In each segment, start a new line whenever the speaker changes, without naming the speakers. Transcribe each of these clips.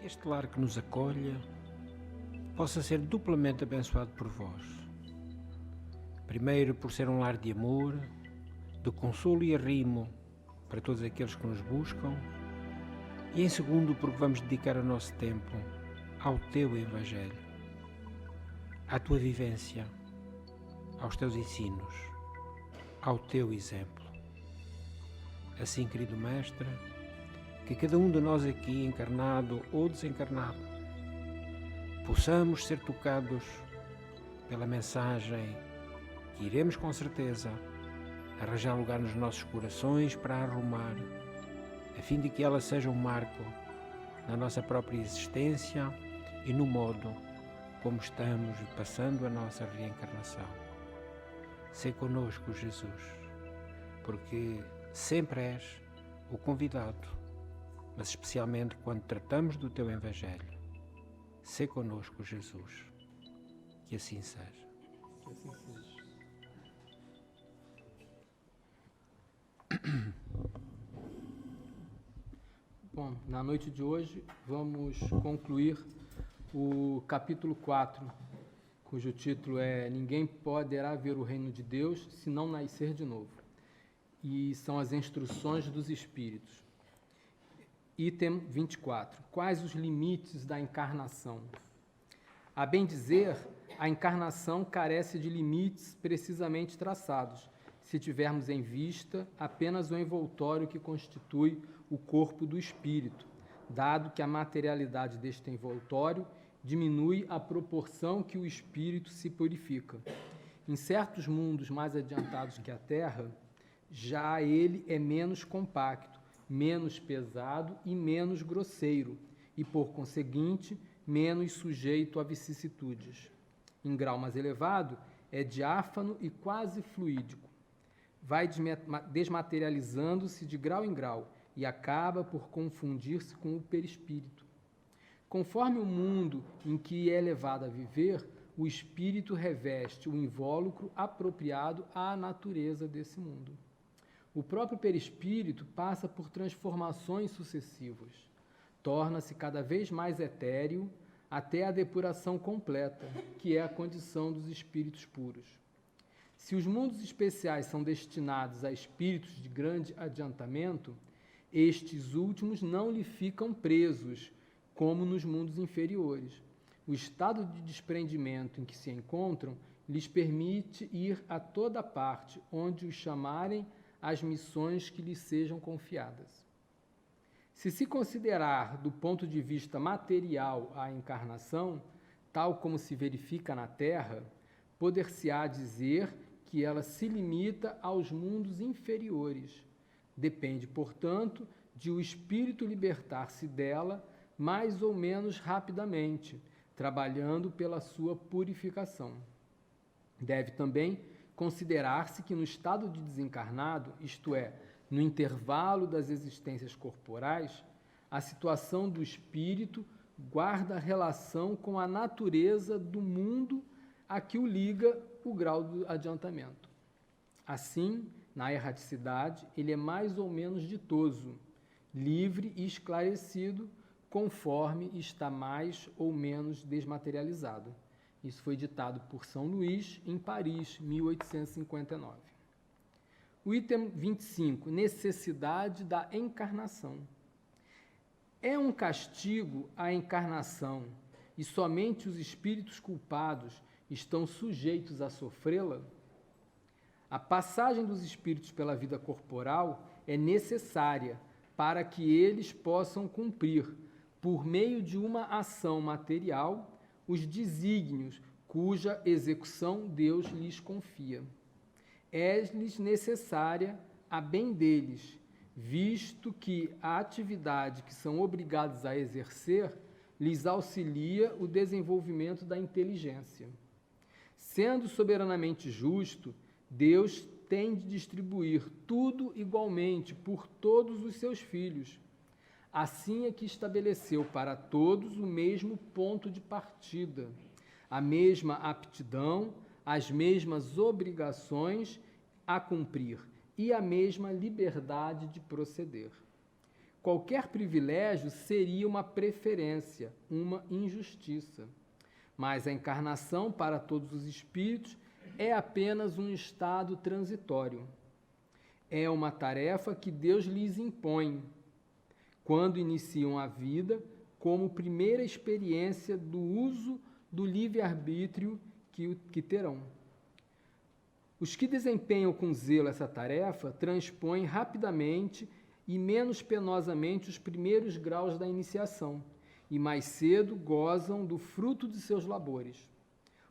este lar que nos acolha possa ser duplamente abençoado por vós. Primeiro, por ser um lar de amor, de consolo e arrimo para todos aqueles que nos buscam, e em segundo, porque vamos dedicar o nosso tempo ao teu Evangelho, à tua vivência, aos teus ensinos, ao teu exemplo. Assim, querido Mestre, que cada um de nós aqui, encarnado ou desencarnado, possamos ser tocados pela mensagem que iremos com certeza arranjar lugar nos nossos corações para arrumar, a fim de que ela seja um marco na nossa própria existência e no modo como estamos passando a nossa reencarnação. Sê conosco, Jesus, porque sempre és o convidado, mas especialmente quando tratamos do teu Evangelho. Sê conosco, Jesus. Que assim seja.
Que assim seja. Bom, na noite de hoje vamos concluir o capítulo 4, cujo título é Ninguém poderá ver o reino de Deus se não nascer de novo. E são as instruções dos Espíritos. Item 24. Quais os limites da encarnação? A bem dizer, a encarnação carece de limites precisamente traçados, se tivermos em vista apenas o envoltório que constitui o corpo do espírito, dado que a materialidade deste envoltório diminui à proporção que o espírito se purifica. Em certos mundos mais adiantados que a Terra, já ele é menos compacto, menos pesado e menos grosseiro, e, por conseguinte, menos sujeito a vicissitudes. Em grau mais elevado, é diáfano e quase fluídico. Vai desmaterializando-se de grau em grau e acaba por confundir-se com o perispírito. Conforme o mundo em que é levado a viver, o espírito reveste o invólucro apropriado à natureza desse mundo. O próprio perispírito passa por transformações sucessivas. Torna-se cada vez mais etéreo até a depuração completa, que é a condição dos espíritos puros. Se os mundos especiais são destinados a espíritos de grande adiantamento, estes últimos não lhe ficam presos, como nos mundos inferiores. O estado de desprendimento em que se encontram lhes permite ir a toda parte onde os chamarem as missões que lhes sejam confiadas. Se se considerar do ponto de vista material a encarnação, tal como se verifica na Terra, poder-se-á dizer que ela se limita aos mundos inferiores. Depende, portanto, de o espírito libertar-se dela mais ou menos rapidamente, trabalhando pela sua purificação. Deve também considerar-se que no estado de desencarnado, isto é, no intervalo das existências corporais, a situação do espírito guarda relação com a natureza do mundo a que o liga o grau do adiantamento. Assim, na erraticidade, ele é mais ou menos ditoso, livre e esclarecido, conforme está mais ou menos desmaterializado. Isso foi ditado por São Luís, em Paris, 1859. O item 25, necessidade da encarnação. É um castigo a encarnação e somente os espíritos culpados estão sujeitos a sofrê-la? A passagem dos espíritos pela vida corporal é necessária para que eles possam cumprir, por meio de uma ação material, os desígnios cuja execução Deus lhes confia. É-lhes necessária a bem deles, visto que a atividade que são obrigados a exercer lhes auxilia o desenvolvimento da inteligência. Sendo soberanamente justo, Deus tem de distribuir tudo igualmente por todos os seus filhos. Assim é que estabeleceu para todos o mesmo ponto de partida, a mesma aptidão, as mesmas obrigações a cumprir e a mesma liberdade de proceder. qualquer privilégio seria uma preferência, uma injustiça. Mas a encarnação, para todos os espíritos, é apenas um estado transitório. É uma tarefa que Deus lhes impõe, quando iniciam a vida, como primeira experiência do uso do livre-arbítrio que terão. Os que desempenham com zelo essa tarefa transpõem rapidamente e menos penosamente os primeiros graus da iniciação, e mais cedo gozam do fruto de seus labores.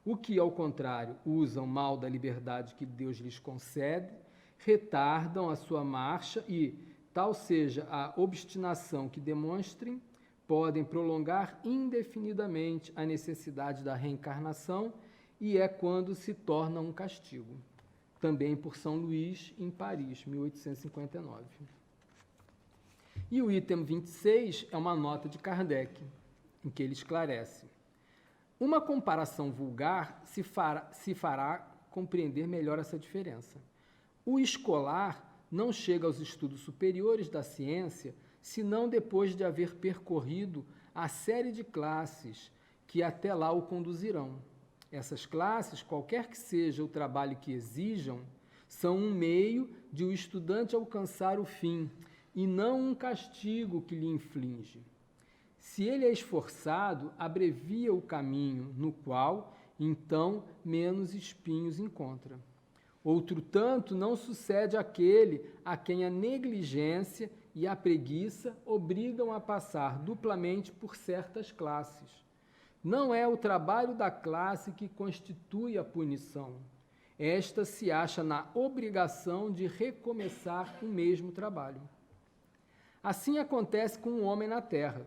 O que, ao contrário, usam mal da liberdade que Deus lhes concede, retardam a sua marcha e, tal seja a obstinação que demonstrem, podem prolongar indefinidamente a necessidade da reencarnação, e é quando se torna um castigo. Também por São Luís, em Paris, 1859. E o item 26 é uma nota de Kardec, em que ele esclarece: uma comparação vulgar se fará compreender melhor essa diferença. O escolar não chega aos estudos superiores da ciência senão depois de haver percorrido a série de classes que até lá o conduzirão. Essas classes, qualquer que seja o trabalho que exijam, são um meio de o estudante alcançar o fim, e não um castigo que lhe inflige. Se ele é esforçado, abrevia o caminho, no qual, então, menos espinhos encontra. Outro tanto não sucede àquele a quem a negligência e a preguiça obrigam a passar duplamente por certas classes. Não é o trabalho da classe que constitui a punição. Esta se acha na obrigação de recomeçar o mesmo trabalho. Assim acontece com o homem na terra.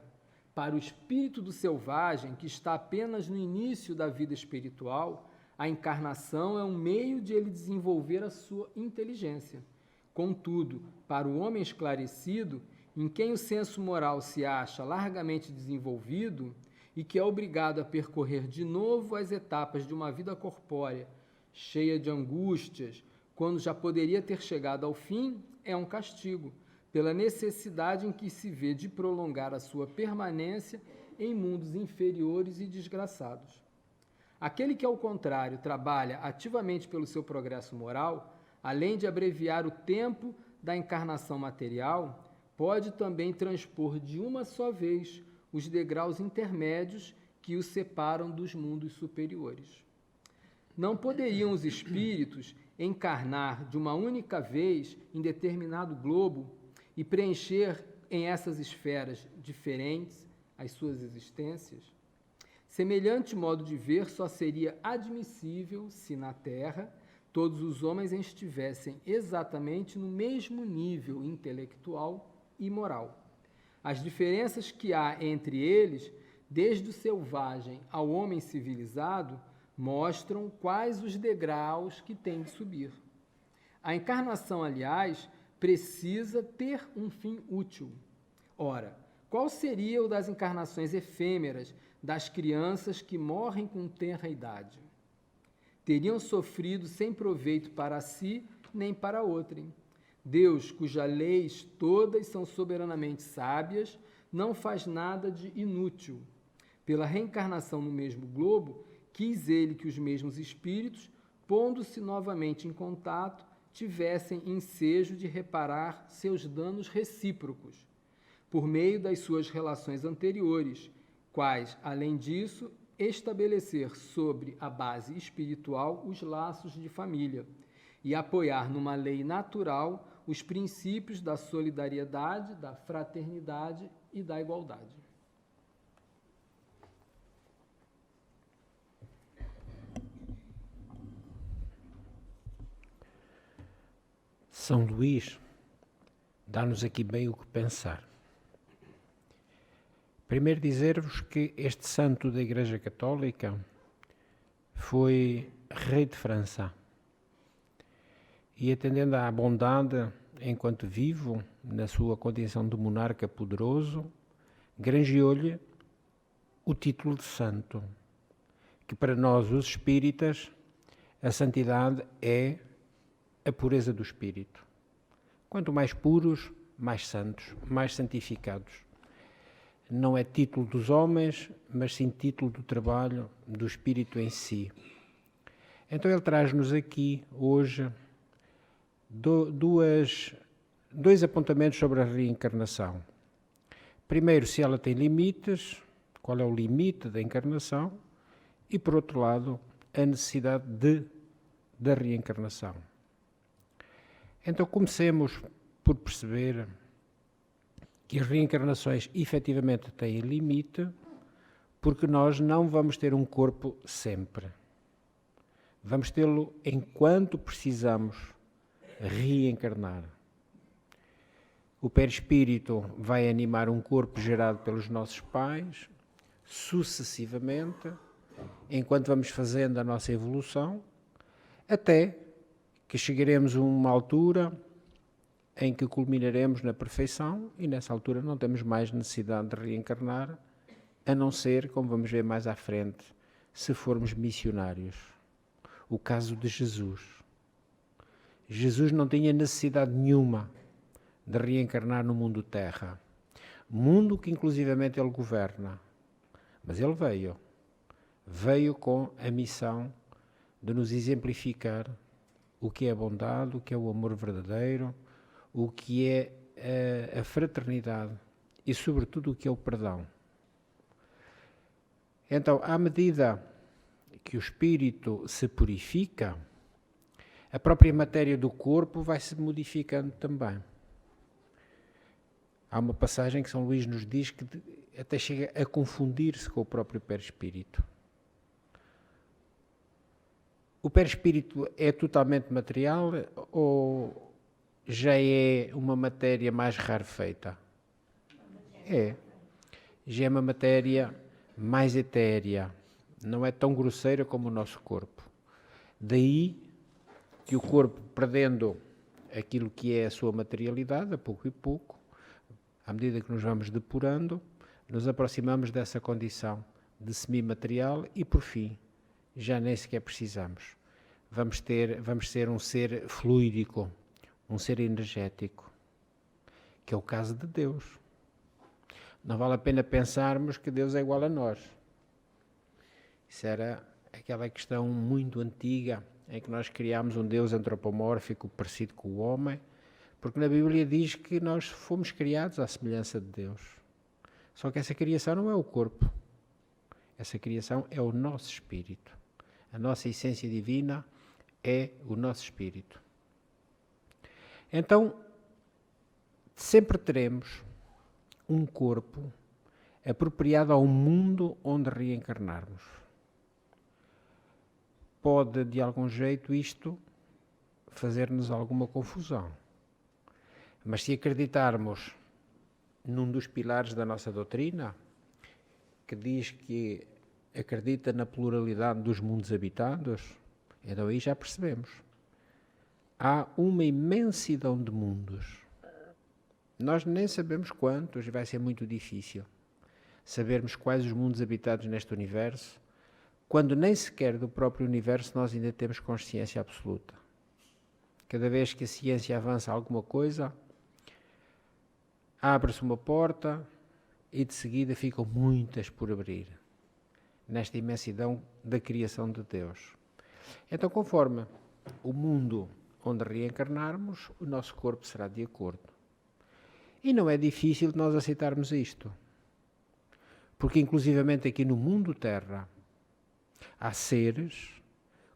Para o espírito do selvagem, que está apenas no início da vida espiritual, a encarnação é um meio de ele desenvolver a sua inteligência. Contudo, para o homem esclarecido, em quem o senso moral se acha largamente desenvolvido e que é obrigado a percorrer de novo as etapas de uma vida corpórea, cheia de angústias, quando já poderia ter chegado ao fim, é um castigo, pela necessidade em que se vê de prolongar a sua permanência em mundos inferiores e desgraçados. Aquele que, ao contrário, trabalha ativamente pelo seu progresso moral, além de abreviar o tempo da encarnação material, pode também transpor de uma só vez os degraus intermédios que os separam dos mundos superiores. Não poderiam os espíritos encarnar de uma única vez em determinado globo e preencher em essas esferas diferentes as suas existências? Semelhante modo de ver só seria admissível se na Terra todos os homens estivessem exatamente no mesmo nível intelectual e moral. As diferenças que há entre eles, desde o selvagem ao homem civilizado, mostram quais os degraus que tem de subir. A encarnação, aliás, precisa ter um fim útil. Ora, qual seria o das encarnações efêmeras das crianças que morrem com tenra idade? Teriam sofrido sem proveito para si nem para outrem. Deus, cujas leis todas são soberanamente sábias, não faz nada de inútil. Pela reencarnação no mesmo globo, quis ele que os mesmos espíritos, pondo-se novamente em contato, tivessem ensejo de reparar seus danos recíprocos, por meio das suas relações anteriores, quais, além disso, estabelecer sobre a base espiritual os laços de família e apoiar numa lei natural os princípios da solidariedade, da fraternidade e da igualdade.
São Luís dá-nos aqui bem o que pensar. Primeiro dizer-vos que este santo da Igreja Católica foi rei de França e, atendendo à bondade enquanto vivo, na sua condição de monarca poderoso, granjeou-lhe o título de santo, que para nós os espíritas a santidade é a pureza do espírito. Quanto mais puros, mais santos, mais santificados. Não é título dos homens, mas sim título do trabalho do Espírito em si. Então ele traz-nos aqui, hoje, dois apontamentos sobre a reencarnação. Primeiro, se ela tem limites, qual é o limite da encarnação, e, por outro lado, a necessidade da reencarnação. Então comecemos por perceber que as reencarnações efetivamente têm limite, porque nós não vamos ter um corpo sempre. Vamos tê-lo enquanto precisamos reencarnar. O perispírito vai animar um corpo gerado pelos nossos pais, sucessivamente, enquanto vamos fazendo a nossa evolução, até que chegaremos a uma altura em que culminaremos na perfeição e nessa altura não temos mais necessidade de reencarnar, a não ser, como vamos ver mais à frente, se formos missionários. O caso de Jesus. Jesus não tinha necessidade nenhuma de reencarnar no mundo terra, mundo que inclusivamente ele governa, mas ele veio com a missão de nos exemplificar o que é a bondade, o que é o amor verdadeiro, o que é a fraternidade e, sobretudo, o que é o perdão. Então, à medida que o espírito se purifica, a própria matéria do corpo vai se modificando também. Há uma passagem que São Luís nos diz que até chega a confundir-se com o próprio perispírito. O perispírito é totalmente material ou já é uma matéria mais rarefeita? É. Já é uma matéria mais etérea. Não é tão grosseira como o nosso corpo. Daí que o corpo, perdendo aquilo que é a sua materialidade, a pouco e pouco, à medida que nos vamos depurando, nos aproximamos dessa condição de semimaterial e, por fim, já nem sequer precisamos. Vamos ser um ser fluídico, um ser energético, que é o caso de Deus. Não vale a pena pensarmos que Deus é igual a nós. Isso era aquela questão muito antiga em que nós criámos um Deus antropomórfico parecido com o homem, porque na Bíblia diz que nós fomos criados à semelhança de Deus. Só que essa criação não é o corpo. Essa criação é o nosso espírito. A nossa essência divina é o nosso espírito. Então, sempre teremos um corpo apropriado ao mundo onde reencarnarmos. Pode, de algum jeito, isto fazer-nos alguma confusão. Mas se acreditarmos num dos pilares da nossa doutrina, que diz que acredita na pluralidade dos mundos habitados, então aí já percebemos. Há uma imensidão de mundos. Nós nem sabemos quantos, e vai ser muito difícil sabermos quais os mundos habitados neste universo, quando nem sequer do próprio universo nós ainda temos consciência absoluta. Cada vez que a ciência avança alguma coisa, abre-se uma porta e de seguida ficam muitas por abrir, nesta imensidão da criação de Deus. Então, conforme o mundo onde reencarnarmos, o nosso corpo será de acordo. E não é difícil nós aceitarmos isto, porque inclusivamente aqui no mundo Terra há seres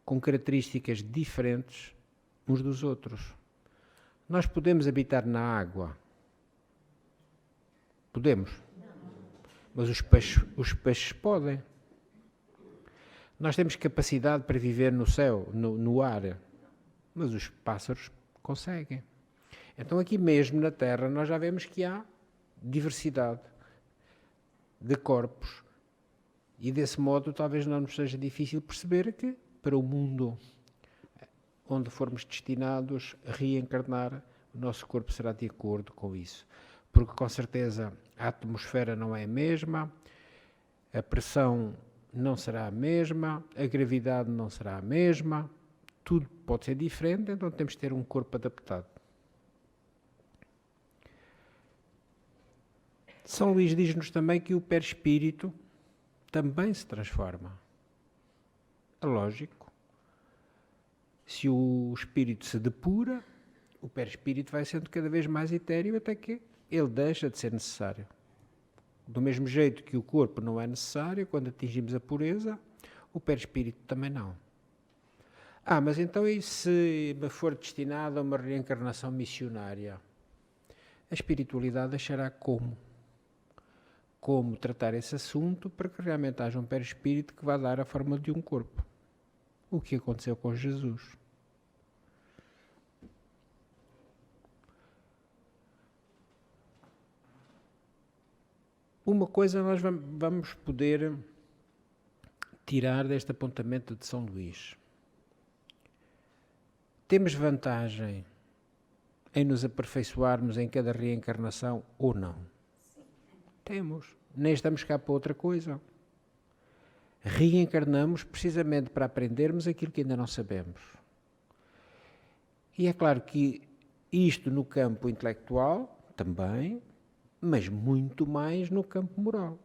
com características diferentes uns dos outros. Nós podemos habitar na água. Podemos. Mas os peixes podem. Nós temos capacidade para viver no céu, no ar, mas os pássaros conseguem. Então aqui mesmo na Terra nós já vemos que há diversidade de corpos e desse modo talvez não nos seja difícil perceber que para o mundo onde formos destinados a reencarnar, o nosso corpo será de acordo com isso. Porque com certeza a atmosfera não é a mesma, a pressão não será a mesma, a gravidade não será a mesma, tudo pode ser diferente, então temos que ter um corpo adaptado. São Luís diz-nos também que o perispírito também se transforma. É lógico. Se o espírito se depura, o perispírito vai sendo cada vez mais etéreo até que ele deixa de ser necessário. Do mesmo jeito que o corpo não é necessário, quando atingimos a pureza, o perispírito também não. Mas então e se me for destinado a uma reencarnação missionária? A espiritualidade deixará como tratar esse assunto para que realmente haja um perispírito que vá dar a forma de um corpo. O que aconteceu com Jesus. Uma coisa nós vamos poder tirar deste apontamento de São Luís. Temos vantagem em nos aperfeiçoarmos em cada reencarnação ou não? Temos. Nem estamos cá para outra coisa. Reencarnamos precisamente para aprendermos aquilo que ainda não sabemos. E é claro que isto no campo intelectual também, mas muito mais no campo moral.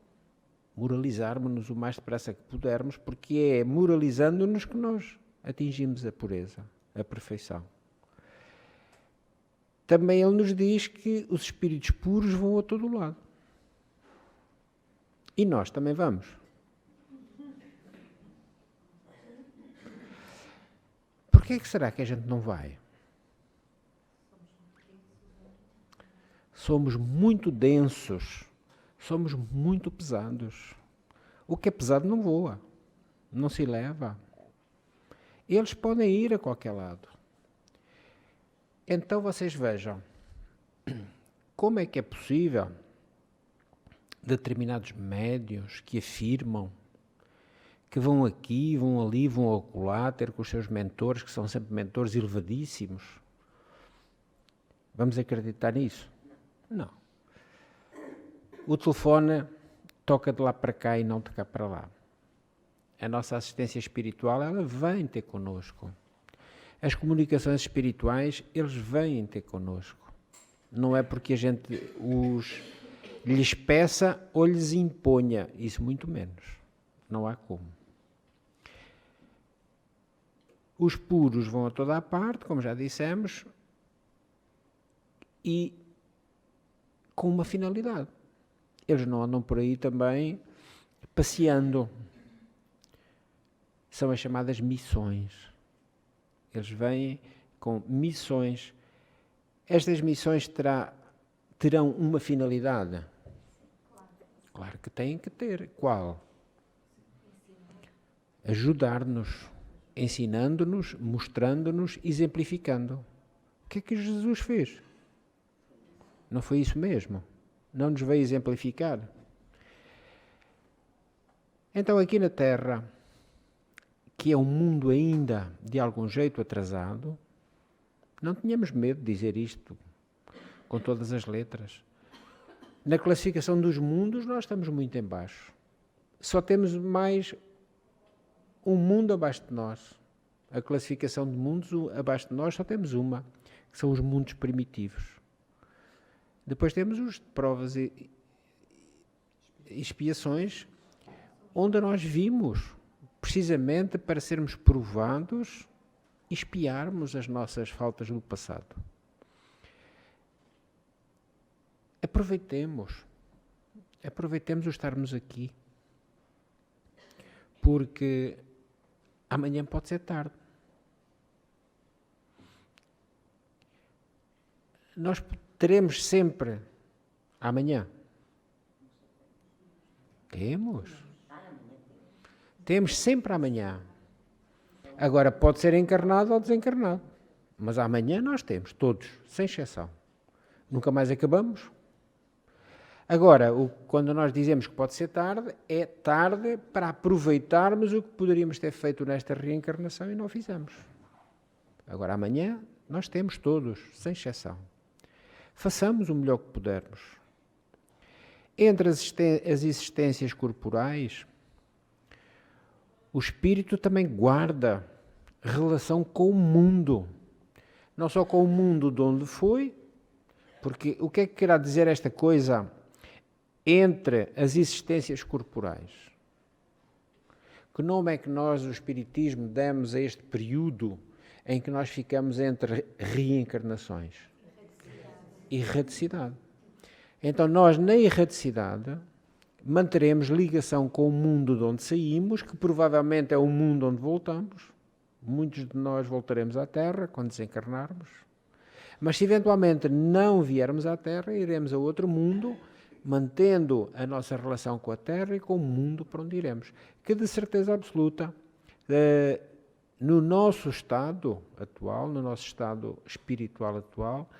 Moralizarmos-nos o mais depressa que pudermos, porque é moralizando-nos que nós atingimos a pureza, a perfeição. Também ele nos diz que os espíritos puros vão a todo lado. E nós também vamos. Porquê é que será que a gente não vai? Somos muito densos, somos muito pesados. O que é pesado não voa, não se leva. Eles podem ir a qualquer lado. Então vocês vejam, como é que é possível determinados médiuns que afirmam que vão aqui, vão ali, vão acolá, ter com os seus mentores, que são sempre mentores elevadíssimos. Vamos acreditar nisso? Não. O telefone toca de lá para cá e não de cá para lá. A nossa assistência espiritual, ela vem ter connosco. As comunicações espirituais, eles vêm ter connosco. Não é porque a gente lhes peça ou lhes imponha. Isso muito menos. Não há como. Os puros vão a toda a parte, como já dissemos, e com uma finalidade. Eles não andam por aí também passeando. São as chamadas missões. Eles vêm com missões. Estas missões terão uma finalidade? Claro que têm que ter. Qual? Ajudar-nos, ensinando-nos, mostrando-nos, exemplificando. O que é que Jesus fez? Não foi isso mesmo? Não nos veio exemplificar? Então aqui na Terra, que é um mundo ainda de algum jeito atrasado, não tínhamos medo de dizer isto com todas as letras. Na classificação dos mundos nós estamos muito em baixo. Só temos mais um mundo abaixo de nós. A classificação de mundos abaixo de nós só temos uma, que são os mundos primitivos. Depois temos os de provas e expiações, onde nós vimos, precisamente para sermos provados, expiarmos as nossas faltas do passado. Aproveitemos o estarmos aqui, porque amanhã pode ser tarde. Nós teremos sempre amanhã. Temos sempre amanhã. Agora, pode ser encarnado ou desencarnado. Mas amanhã nós temos, todos, sem exceção. Nunca mais acabamos. Agora, quando nós dizemos que pode ser tarde, é tarde para aproveitarmos o que poderíamos ter feito nesta reencarnação e não fizemos. Agora, amanhã, nós temos todos, sem exceção. Façamos o melhor que pudermos. Entre as existências corporais, o espírito também guarda relação com o mundo. Não só com o mundo de onde foi, porque o que é que quer dizer esta coisa? entre as existências corporais. Que nome é que nós, o Espiritismo, demos a este período em que nós ficamos entre reencarnações? Erradicidade. Então nós, na erradicidade, manteremos ligação com o mundo de onde saímos, que provavelmente é o mundo onde voltamos. Muitos de nós voltaremos à Terra quando desencarnarmos. Mas se eventualmente não viermos à Terra, iremos a outro mundo, mantendo a nossa relação com a Terra e com o mundo para onde iremos. Que de certeza absoluta, no nosso estado atual, no nosso estado espiritual atual,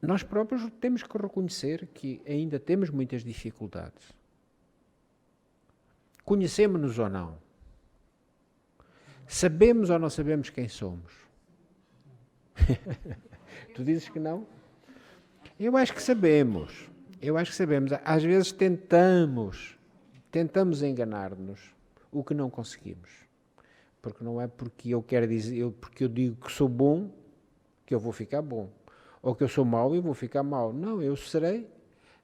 nós próprios temos que reconhecer que ainda temos muitas dificuldades. Conhecemos-nos ou não? Sabemos ou não sabemos quem somos? Tu dizes que não? Eu acho que sabemos. Às vezes tentamos enganar-nos, o que não conseguimos. Porque não é porque eu quero dizer, porque eu digo que sou bom, que eu vou ficar bom. Ou que eu sou mau e vou ficar mau. Não, eu serei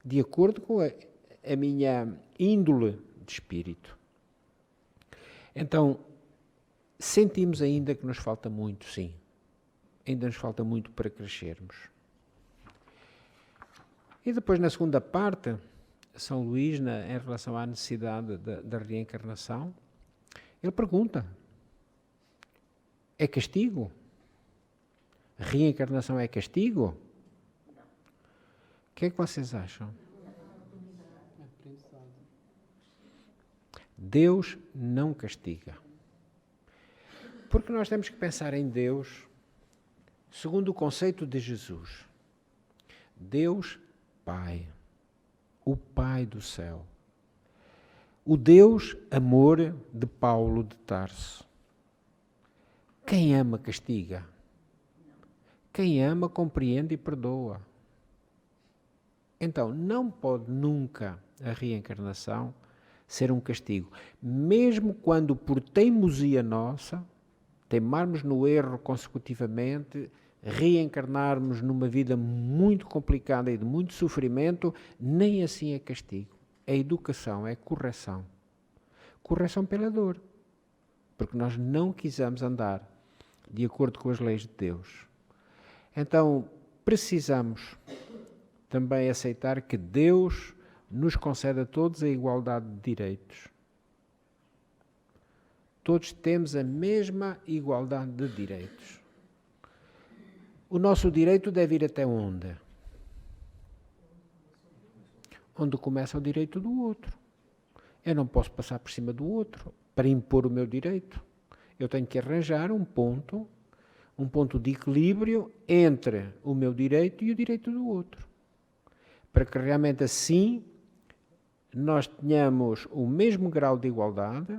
de acordo com a minha índole de espírito. Então, sentimos ainda que nos falta muito, sim. Ainda nos falta muito para crescermos. E depois, na segunda parte, São Luís, em relação à necessidade da reencarnação, ele pergunta: é castigo? Reencarnação é castigo? O que é que vocês acham? Deus não castiga. Porque nós temos que pensar em Deus segundo o conceito de Jesus. Deus Pai, o Pai do céu. O Deus amor de Paulo de Tarso. Quem ama castiga. Quem ama, compreende e perdoa. Então, não pode nunca a reencarnação ser um castigo. Mesmo quando, por teimosia nossa, teimarmos no erro consecutivamente, reencarnarmos numa vida muito complicada e de muito sofrimento, nem assim é castigo. É educação, é correção. Correção pela dor. Porque nós não quisemos andar de acordo com as leis de Deus. Então, precisamos também aceitar que Deus nos concede a todos a igualdade de direitos. Todos temos a mesma igualdade de direitos. O nosso direito deve ir até onde? Onde começa o direito do outro. Eu não posso passar por cima do outro para impor o meu direito. Eu tenho que arranjar um ponto de equilíbrio entre o meu direito e o direito do outro. Para que realmente assim nós tenhamos o mesmo grau de igualdade,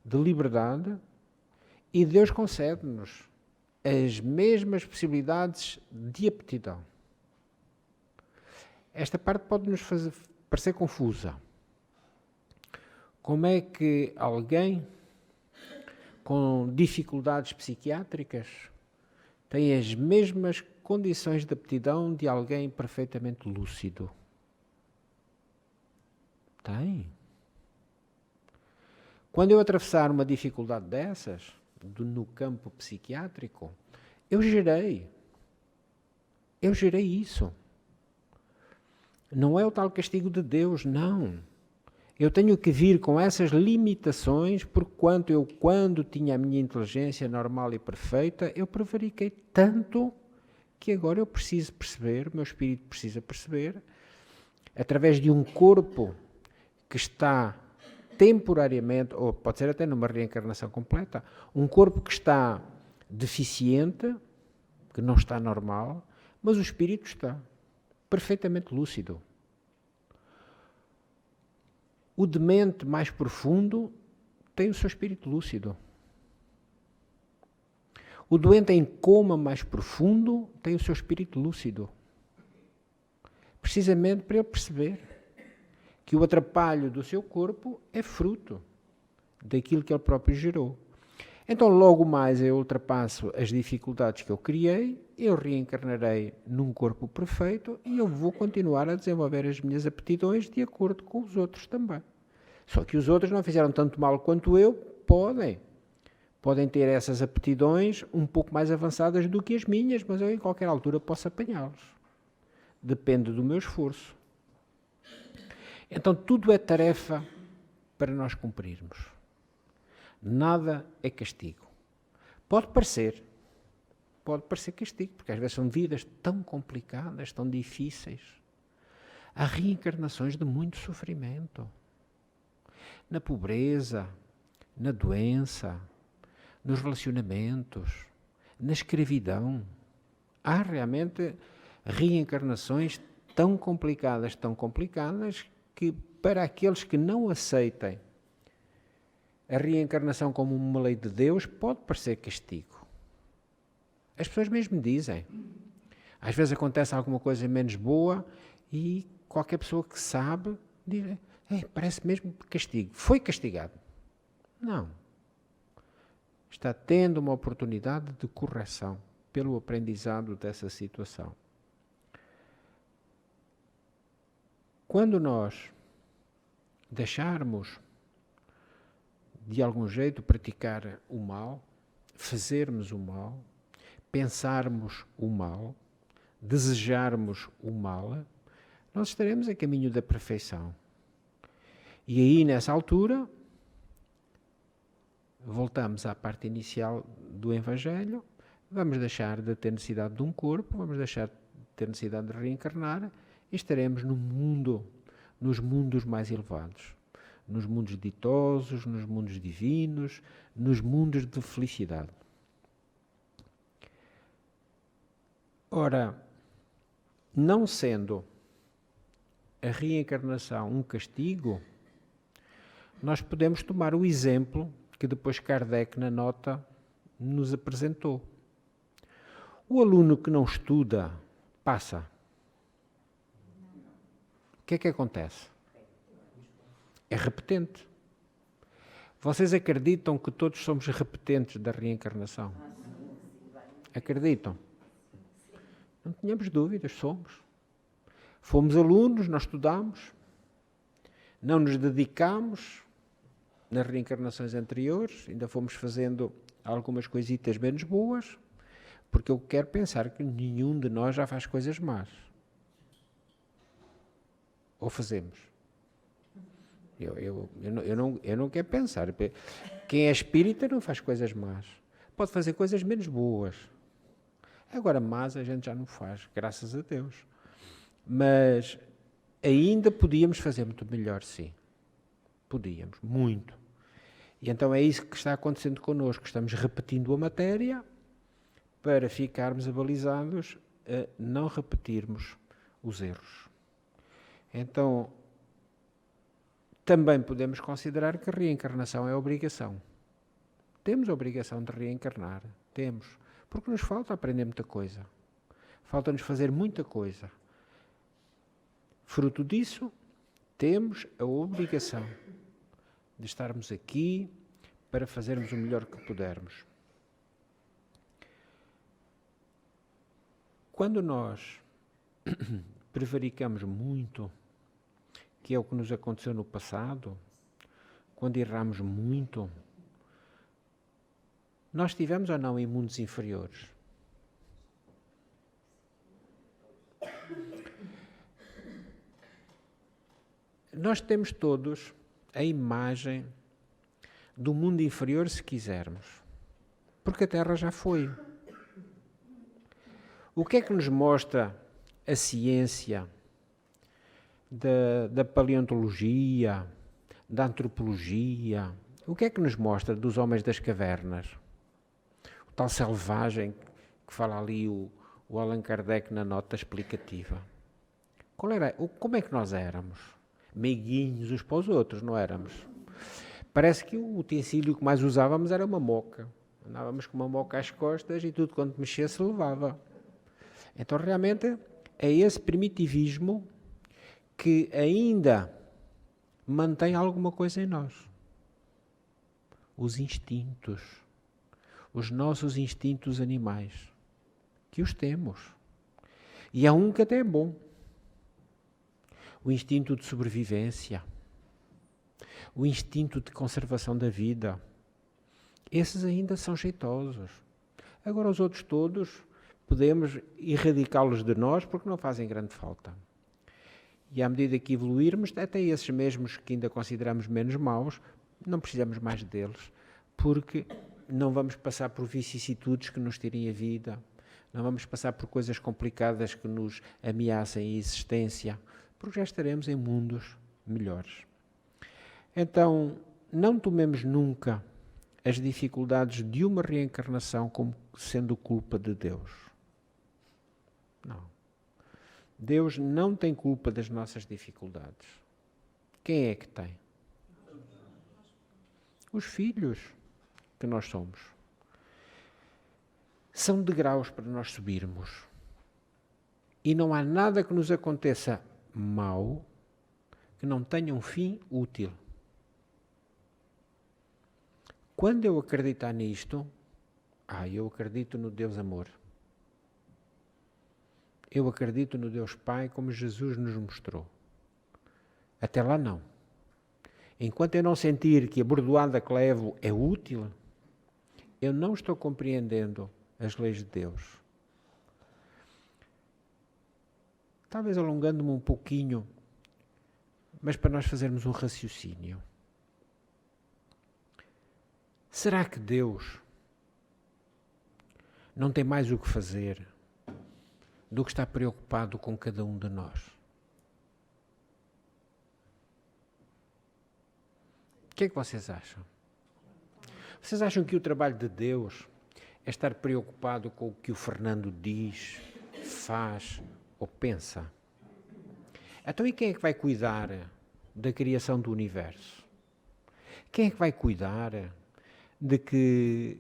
de liberdade, e Deus concede-nos as mesmas possibilidades de aptidão. Esta parte pode nos parecer confusa. Como é que alguém com dificuldades psiquiátricas tem as mesmas condições de aptidão de alguém perfeitamente lúcido? Tem. Quando eu atravessar uma dificuldade dessas, no campo psiquiátrico, eu gerei isso. Não é o tal castigo de Deus, não. Eu tenho que vir com essas limitações, porquanto eu, quando tinha a minha inteligência normal e perfeita, eu prevariquei tanto que agora eu preciso perceber, o meu espírito precisa perceber, através de um corpo que está temporariamente, ou pode ser até numa reencarnação completa, um corpo que está deficiente, que não está normal, mas o espírito está perfeitamente lúcido. O demente mais profundo tem o seu espírito lúcido. O doente em coma mais profundo tem o seu espírito lúcido. Precisamente para ele perceber que o atrapalho do seu corpo é fruto daquilo que ele próprio gerou. Então logo mais eu ultrapasso as dificuldades que eu criei, eu reencarnarei num corpo perfeito e eu vou continuar a desenvolver as minhas aptidões de acordo com os outros também. Só que os outros não fizeram tanto mal quanto eu, podem ter essas aptidões um pouco mais avançadas do que as minhas, mas eu em qualquer altura posso apanhá-los. Depende do meu esforço. Então tudo é tarefa para nós cumprirmos. Nada é castigo. Pode parecer castigo, porque às vezes são vidas tão complicadas, tão difíceis. Há reencarnações de muito sofrimento. Na pobreza, na doença, nos relacionamentos, na escravidão. Há realmente reencarnações tão complicadas, que para aqueles que não aceitem a reencarnação como uma lei de Deus, pode parecer castigo. As pessoas mesmo dizem. Às vezes acontece alguma coisa menos boa e qualquer pessoa que sabe diz, parece mesmo castigo. Foi castigado. Não. Está tendo uma oportunidade de correção pelo aprendizado dessa situação. Quando nós deixarmos de algum jeito praticar o mal, fazermos o mal, pensarmos o mal, desejarmos o mal, nós estaremos a caminho da perfeição. E aí, nessa altura, voltamos à parte inicial do Evangelho, vamos deixar de ter necessidade de um corpo, vamos deixar de ter necessidade de reencarnar e estaremos no mundo, nos mundos mais elevados. Nos mundos ditosos, nos mundos divinos, nos mundos de felicidade. Ora, não sendo a reencarnação um castigo, nós podemos tomar o exemplo que depois Kardec, na nota, nos apresentou. O aluno que não estuda, passa. O que é que acontece? É repetente. Vocês acreditam que todos somos repetentes da reencarnação? Acreditam? Não tínhamos dúvidas, somos. Fomos alunos, nós estudamos, não nos dedicámos nas reencarnações anteriores, ainda fomos fazendo algumas coisitas menos boas, porque eu quero pensar que nenhum de nós já faz coisas más. Ou fazemos? Eu não quero pensar. Quem é espírita não faz coisas más. Pode fazer coisas menos boas. Agora, más a gente já não faz, graças a Deus. Mas ainda podíamos fazer muito melhor, sim. Podíamos, muito. E então é isso que está acontecendo connosco. Estamos repetindo a matéria para ficarmos abalizados a não repetirmos os erros. Então, também podemos considerar que a reencarnação é obrigação. Temos a obrigação de reencarnar. Temos. Porque nos falta aprender muita coisa. Falta-nos fazer muita coisa. Fruto disso, temos a obrigação de estarmos aqui para fazermos o melhor que pudermos. Quando nós prevaricamos muito, que é o que nos aconteceu no passado, quando erramos muito, nós estivemos ou não em mundos inferiores? Nós temos todos a imagem do mundo inferior, se quisermos, porque a Terra já foi. O que é que nos mostra a ciência da paleontologia, da antropologia? O que é que nos mostra dos homens das cavernas? O tal selvagem que fala ali o Allan Kardec na nota explicativa. Como é que nós éramos? Meiguinhos uns para os outros, não éramos? Parece que o utensílio que mais usávamos era uma moca. Andávamos com uma moca às costas e tudo quanto mexia se levava. Então realmente é esse primitivismo que ainda mantém alguma coisa em nós. Os instintos. os nossos instintos animais, que os temos. E há um que até é bom. O instinto de sobrevivência, o instinto de conservação da vida. Esses ainda são jeitosos. Agora os outros todos podemos erradicá-los de nós porque não fazem grande falta. E à medida que evoluirmos, até esses mesmos que ainda consideramos menos maus, não precisamos mais deles, porque não vamos passar por vicissitudes que nos tirem a vida, não vamos passar por coisas complicadas que nos ameacem a existência, porque já estaremos em mundos melhores. Então, não tomemos nunca as dificuldades de uma reencarnação como sendo culpa de Deus. Não. Deus não tem culpa das nossas dificuldades. Quem é que tem? Os filhos que nós somos. São degraus para nós subirmos. E não há nada que nos aconteça mal que não tenha um fim útil. Quando eu acreditar nisto, eu acredito no Deus amor. Eu acredito no Deus Pai como Jesus nos mostrou. Até lá não. Enquanto eu não sentir que a bordoada que levo é útil, eu não estou compreendendo as leis de Deus. Talvez alongando-me um pouquinho, mas para nós fazermos um raciocínio. Será que Deus não tem mais o que fazer do que estar preocupado com cada um de nós? O que é que vocês acham? Vocês acham que o trabalho de Deus é estar preocupado com o que o Fernando diz, faz ou pensa? Então e quem é que vai cuidar da criação do universo? Quem é que vai cuidar de que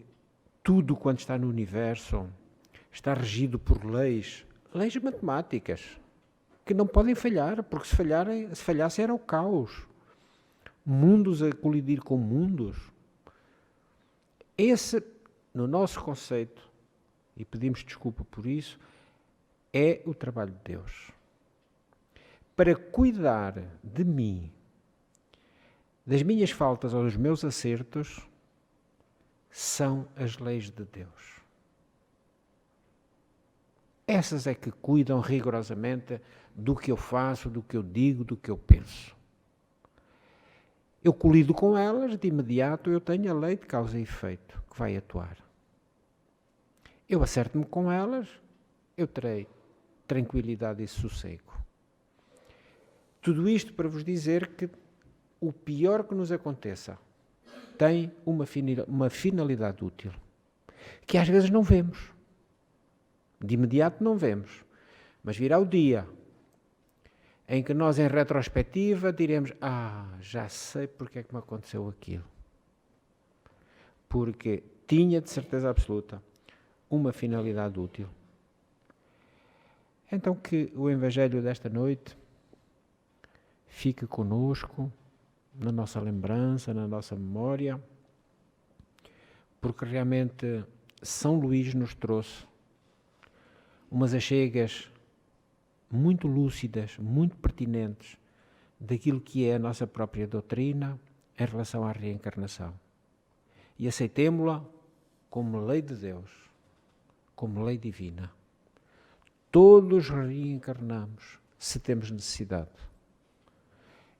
tudo quanto está no universo está regido por leis matemáticas, que não podem falhar, porque se falhasse era o caos. Mundos a colidir com mundos. Esse, no nosso conceito, e pedimos desculpa por isso, é o trabalho de Deus. Para cuidar de mim, das minhas faltas ou dos meus acertos, são as leis de Deus. Essas é que cuidam rigorosamente do que eu faço, do que eu digo, do que eu penso. Eu colido com elas, de imediato eu tenho a lei de causa e efeito que vai atuar. Eu acerto-me com elas, eu terei tranquilidade e sossego. Tudo isto para vos dizer que o pior que nos aconteça tem uma finalidade útil, que às vezes não vemos. De imediato não vemos. Mas virá o dia em que nós, em retrospectiva, diremos: já sei porque é que me aconteceu aquilo. Porque tinha, de certeza absoluta, uma finalidade útil. Então que o Evangelho desta noite fique conosco, na nossa lembrança, na nossa memória, porque realmente São Luís nos trouxe umas achegas muito lúcidas, muito pertinentes daquilo que é a nossa própria doutrina em relação à reencarnação. E aceitemo-la como lei de Deus, como lei divina. Todos reencarnamos se temos necessidade.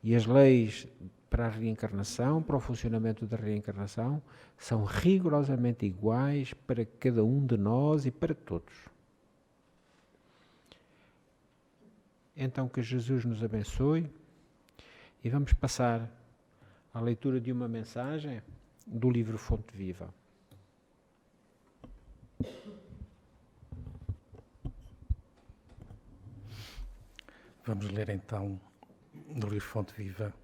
E as leis para a reencarnação, para o funcionamento da reencarnação, são rigorosamente iguais para cada um de nós e para todos. Então que Jesus nos abençoe e vamos passar à leitura de uma mensagem do livro Fonte Viva.
Vamos ler então do livro Fonte Viva,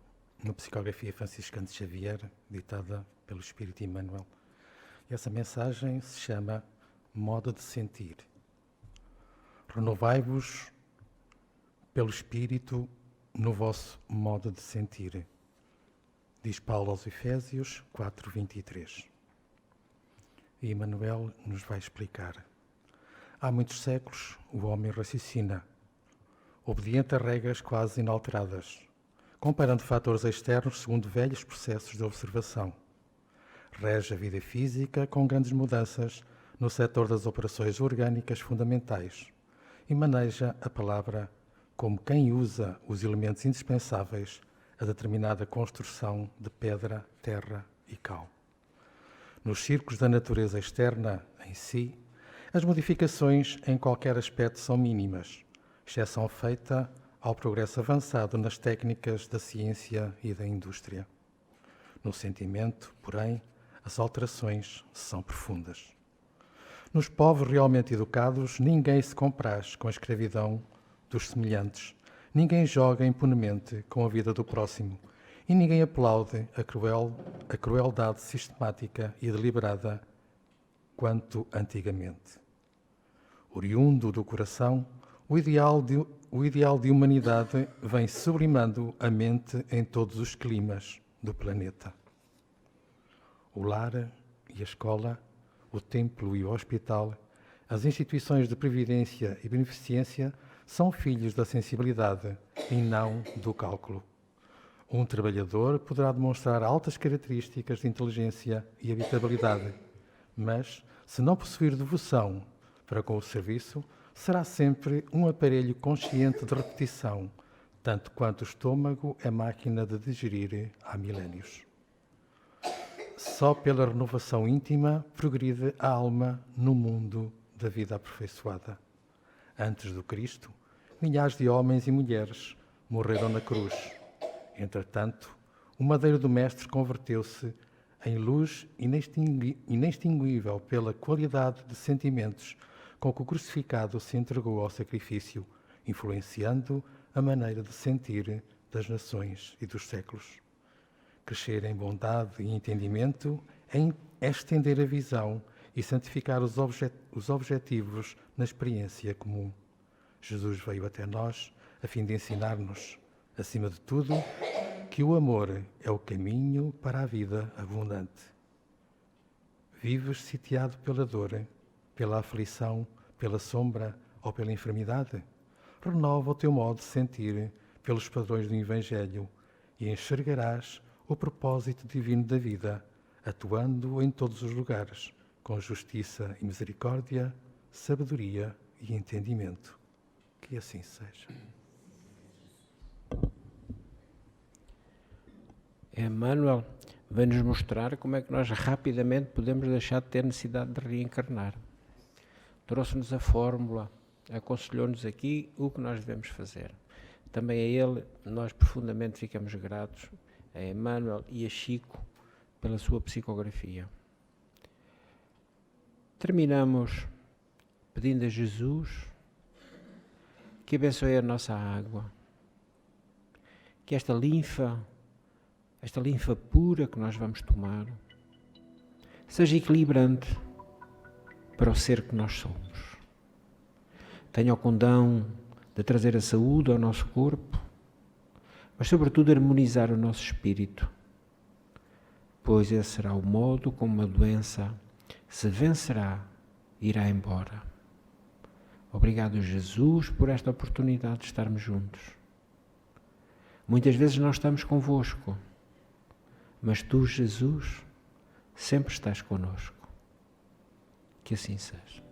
uma psicografia franciscana de Xavier, ditada pelo Espírito Emmanuel. E essa mensagem se chama Modo de Sentir. Renovai-vos pelo Espírito no vosso modo de sentir, diz Paulo aos Efésios 4:23. E Emmanuel nos vai explicar. Há muitos séculos, o homem raciocina, obediente a regras quase inalteradas, comparando fatores externos segundo velhos processos de observação. Rege a vida física com grandes mudanças no setor das operações orgânicas fundamentais e maneja a palavra como quem usa os elementos indispensáveis a determinada construção de pedra, terra e cal. Nos círculos da natureza externa em si, as modificações em qualquer aspecto são mínimas, exceção feita ao progresso avançado nas técnicas da ciência e da indústria. No sentimento, porém, as alterações são profundas. Nos povos realmente educados, ninguém se compraz com a escravidão dos semelhantes, ninguém joga impunemente com a vida do próximo e ninguém aplaude a crueldade sistemática e deliberada quanto antigamente. Oriundo do coração, o ideal de humanidade vem sublimando a mente em todos os climas do planeta. O lar e a escola, o templo e o hospital, as instituições de previdência e beneficência são filhos da sensibilidade e não do cálculo. Um trabalhador poderá demonstrar altas características de inteligência e habitabilidade, mas, se não possuir devoção para com o serviço, será sempre um aparelho consciente de repetição, tanto quanto o estômago é máquina de digerir há milénios. Só pela renovação íntima progride a alma no mundo da vida aperfeiçoada. Antes do Cristo, milhares de homens e mulheres morreram na cruz. Entretanto, o madeiro do Mestre converteu-se em luz inextinguível pela qualidade de sentimentos com que o crucificado se entregou ao sacrifício, influenciando a maneira de sentir das nações e dos séculos. Crescer em bondade e entendimento é estender a visão e santificar os objetivos na experiência comum. Jesus veio até nós a fim de ensinar-nos, acima de tudo, que o amor é o caminho para a vida abundante. Vives sitiado pela dor, pela aflição, pela sombra ou pela enfermidade? Renova o teu modo de sentir pelos padrões do Evangelho e enxergarás o propósito divino da vida, atuando em todos os lugares, com justiça e misericórdia, sabedoria e entendimento. Que assim seja.
Emmanuel vem-nos mostrar como é que nós rapidamente podemos deixar de ter necessidade de reencarnar. Trouxe-nos a fórmula, aconselhou-nos aqui o que nós devemos fazer. Também a ele nós profundamente ficamos gratos, a Emmanuel e a Chico, pela sua psicografia. Terminamos pedindo a Jesus que abençoe a nossa água, que esta linfa pura que nós vamos tomar, seja equilibrante para o ser que nós somos. Tenha o condão de trazer a saúde ao nosso corpo, mas sobretudo harmonizar o nosso espírito, pois esse será o modo como a doença se vencerá e irá embora. Obrigado, Jesus, por esta oportunidade de estarmos juntos. Muitas vezes não estamos convosco, mas tu, Jesus, sempre estás conosco. Que assim seja.